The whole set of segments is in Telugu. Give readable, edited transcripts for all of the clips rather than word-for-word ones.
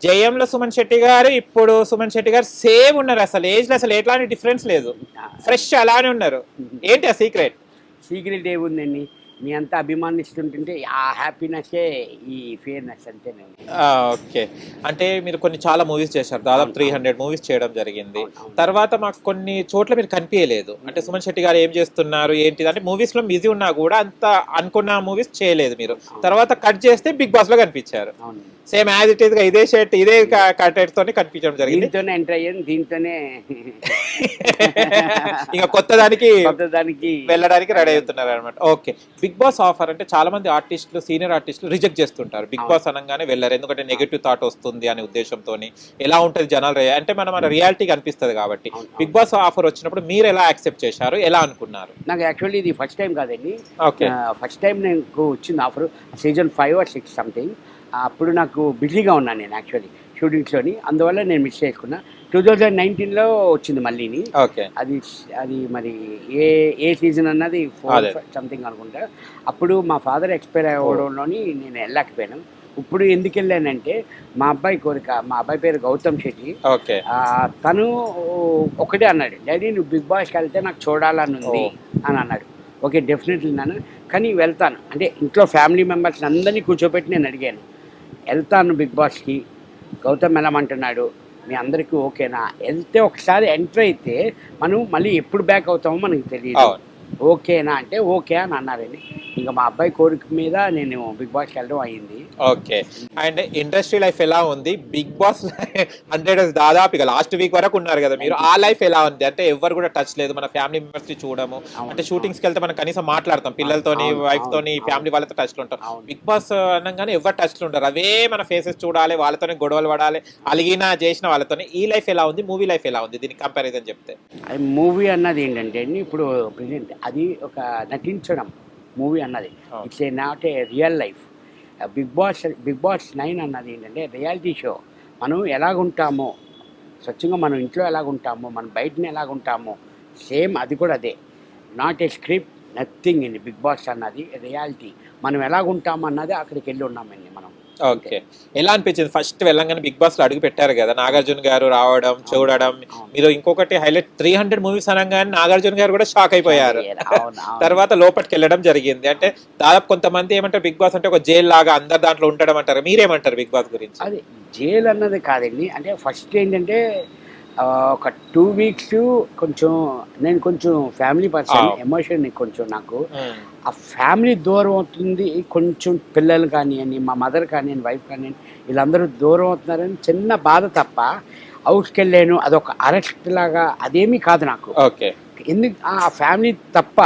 జయంలో సుమన్ శెట్టి గారు, ఇప్పుడు సుమన్ శెట్టి గారు సేమ్ ఉన్నారు. అసలు ఏజ్ లో అసలు ఎట్లాంటి డిఫరెన్స్ లేదు, ఫ్రెష్ అలానే ఉన్నారు. ఏంటి ఆ సీక్రెట్? సీక్రెట్ ఏముందండి, మీ అంతా అభిమానిస్తుంటుంటే ఆ హ్యాపీనెస్సే ఈ ఫేర్నెస్ అంతేనండి. ఓకే. అంటే మీరు కొన్ని చాలా మూవీస్ చేశారు. దాదాపు అవును, 300 మూవీస్ చేయడం జరిగింది. అవును, అవును. తర్వాత మాకు కొన్ని చోట్ల మీరు కనిపియలేదు. అంటే సుమన్ శెట్టి గారు ఏం చేస్తున్నారు, ఏంటిది అంటే మూవీస్‌లో బిజీ ఉన్నా గూడా అంత అనుకున్న మూవీస్ చేయలేదు మీరు. అవును, తర్వాత కట్ చేస్తే 'బిగ్ బాస్‌లో' కనిపించారు. అవును. సేమ్ యాజ్ ఇట్ ఈస్‌గా ఇదే షర్ట్, ఇదే కటౌట్‌తోనే కనిపించడం జరిగింది. దీంతోనే ఎంటర్ అయ్యాను, దీంతోనే ఇక కొత్త దానికి కొత్త దానికి వెళ్ళడానికి రెడీ అవుతున్నారనమాట. ఓకే. 'బిగ్ బాస్' ఆఫర్ అంటే చాలా మంది ఆర్టిస్టులు, సీనియర్ ఆర్టిస్టులు రిజెక్ట్ చేస్తుంటారు. 'బిగ్ అవును, బాస్' అనంగానే వెళ్లరు. ఎందుకంటే నెగెటివ్ థాట్ వస్తుంది అనే ఉద్దేశంతోని. ఎలా ఉంటది జనాలు అంటే మన రియాలిటీగా అనిపిస్తది కాబట్టి. అవును, 'బిగ్ అవును. బాస్' ఆఫర్ వచ్చినప్పుడు మీరు ఎలా యాక్సెప్ట్ చేశారు? ఎలా అనుకున్నారు? నాకు యాక్చువల్లీ ఇది ఫస్ట్ టైం కాదండి. ఓకే. ఫస్ట్ టైం నాకు వచ్చింది ఆఫర్. Season 5 are 6 something. అప్పుడు నాకు బిజీగా ఉన్నాను నేను యాక్చువల్లీ షూటింగ్స్‌లోని. అందువల్ల నేను మిస్ చేసుకున్నా. 2019లో వచ్చింది మళ్ళీని. ఓకే. అది అది మరి ఏ ఏ సీజన్ అన్నది 4 అదే. సంథింగ్ అనుకుంటా. అప్పుడు మా ఫాదర్ ఎక్స్‌పైర్ అవ్వడంలోని నేను వెళ్ళలేకపోయాను. ఇప్పుడు ఎందుకెళ్ళానంటే మా అబ్బాయి కోరిక. మా అబ్బాయి పేరు గౌతమ్ శెట్టి. ఓకే. తను ఒకటే అన్నాడు, డాడీ నువ్వు 'బిగ్ బాస్'కి వెళ్తే నాకు చూడాలనుంది ఓహ్! అని అన్నాడు. ఓకే, డెఫినెట్లీ నాన్న, కానీ వెళ్తాను. అంటే ఇంట్లో ఫ్యామిలీ మెంబర్స్‌ని అందరినీ కూర్చోబెట్టి నేను అడిగాను, వెళ్తాను 'బిగ్ బాస్'కి, గౌతమ్ వెళ్ళమంటున్నాడు, మీ అందరికీ ఓకేనా? వెళ్తే ఒకసారి ఎంటర్ అయితే మనం మళ్ళీ ఎప్పుడు బ్యాక్ అవుతామో మనకు తెలియదు. అవును. ఓకేనా అంటే ఓకే అని అన్నారండి. ఇంక మా అబ్బాయి కోరిక మీద నేను 'బిగ్ బాస్'కి వెళ్ళడం అయింది. ఓకే. అండ్ ఇండస్ట్రీ లైఫ్ ఎలా ఉంది? 'బిగ్ బాస్' 100 డేస్ దాదాపు ఇక లాస్ట్ వీక్ వరకు ఉన్నారు గదా మీరు. ఆ లైఫ్ ఎలా ఉంది? అంటే ఎవ్వరు గూడా టచ్ లేదు. మన ఫ్యామిలీ మెంబర్స్‌ని చూడము. అవును, అంటే షూటింగ్స్‌కెళ్తే మనం కనీసం మాట్లాడతాం. అవును, పిల్లలతోని, అవును, వైఫ్‌తోని, అవును, ఫ్యామిలీ వాళ్ళతో టచ్‌లో ఉంటాం. అవును. 'బిగ్ బాస్' అనంగానే ఎవ్వరు టచ్‌లో ఉండరు. అవే మన ఫేసెస్ చూడాలి. వాళ్ళతోనే గొడవలు పడాలి. అలిగినా, జేసినా వాళ్ళతోనే. ఈ లైఫ్ ఎలా ఉంది? మూవీ లైఫ్ ఎలా ఉంది? దీనికి కంపారిజన్ చెప్తే. అది మూవీ అన్నది ఏంటంటే అండి, ఇప్పుడు ప్రెజెంట్ అది ఒక నటించడం మూవీ అన్నది. అవును. It's a not a real life. Big boss 9 అన్నది ఏంటంటే రియాలిటీ షో. మనం ఎలాగుంటామో, స్వచ్ఛంగా మనం ఇంట్లో ఎలాగుంటామో, మనం బయటని ఎలాగుంటామో, సేమ్ అది కూడా అదే. నాట్ ఏ స్క్రిప్ట్, నథింగ్ అండి. బిగ్ బాస్ అన్నది రియాలిటీ. మనం ఎలాగుంటామో అన్నది అక్కడికి వెళ్ళి ఉన్నామండి మనం. ఓకే. ఎలా అనిపించింది? ఫస్ట్ వెళ్ళంగానే 'బిగ్ బాస్'లో అడుగు పెట్టారు గదా! నాగార్జున గారు రావడం, చూడడం. అవును. మీరు ఇంకొకటి హైలైట్ 300 మూవీస్ అనంగానే నాగార్జున గారు గూడా షాక్ అయిపోయారు. అవును, అవును. తర్వాత లోపటికెళ్ళడం జరిగింది. అంటే దాదాపు కొంతమంది ఏమంటారు 'బిగ్ బాస్' అంటే ఒక జైల్ లాగా అందరు దాంట్లో ఉండడం అంటారు. మీరేమంటారు 'బిగ్ బాస్' గురించి? అది జైలు అన్నది కాదండి. అంటే ఫస్ట్ ఏంటంటే ఒక 2 వీక్స్ కొంచెం నేను కొంచెం ఫ్యామిలీ పర్సన్, ఎమోషన్ కొంచెం నాకు. హ్మ్. ఆ ఫ్యామిలీ దూరం అవుతుంది. కొంచెం పిల్లలు కానియ్యండి, మా మదర్ కానియ్యండి, వైఫ్ కానియ్యండి, వీళ్ళందరూ దూరం అవుతున్నారని చిన్న బాధ తప్ప, హౌస్‌కెళ్ళాను అదొక అరెస్ట్ లాగా అదేమీ కాదు నాకు. ఓకే. ఎందుకు ఆ ఫ్యామిలీ తప్ప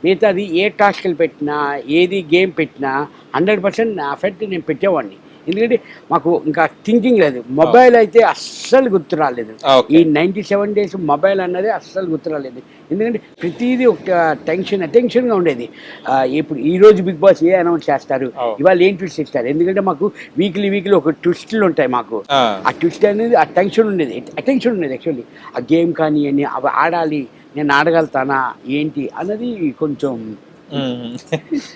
మిగతాది ఏ టాస్క్‌లు పెట్టినా, ఏది గేమ్ పెట్టినా 100% నా ఎఫర్ట్ నేను పెట్టేవాడిని. ఎందుకంటే మాకు ఇంకా థింకింగ్ లేదు. మొబైల్ అయితే అస్సలు గుర్తు రాలేదు. ఈ ఓకే. 97 డేస్ మొబైల్ అన్నది అస్సలు గుర్తు రాలేదు. ఎందుకంటే ప్రతీదీ ఒక టెన్షన్‌గా ఉండేది. ఇప్పుడు ఈరోజు 'బిగ్ బాస్' ఏ అనౌన్స్ చేస్తారు, అవును. ఇవాళ ఏం ట్విస్ట్ ఇస్తారు. ఎందుకంటే మాకు వీక్లీ ఒక ట్విస్టులు ఉంటాయి మాకు. ఆ! ఆ ట్విస్ట్ అనేది ఆ టెన్షన్ ఉండేది. అటెన్షన్ ఉండేది యాక్చువల్లీ. ఆ గేమ్ కానియ్యండి, అవి ఆడాలి, నేను ఆడగలుగుతానా ఏంటి అన్నది కొంచెం హ్మ్.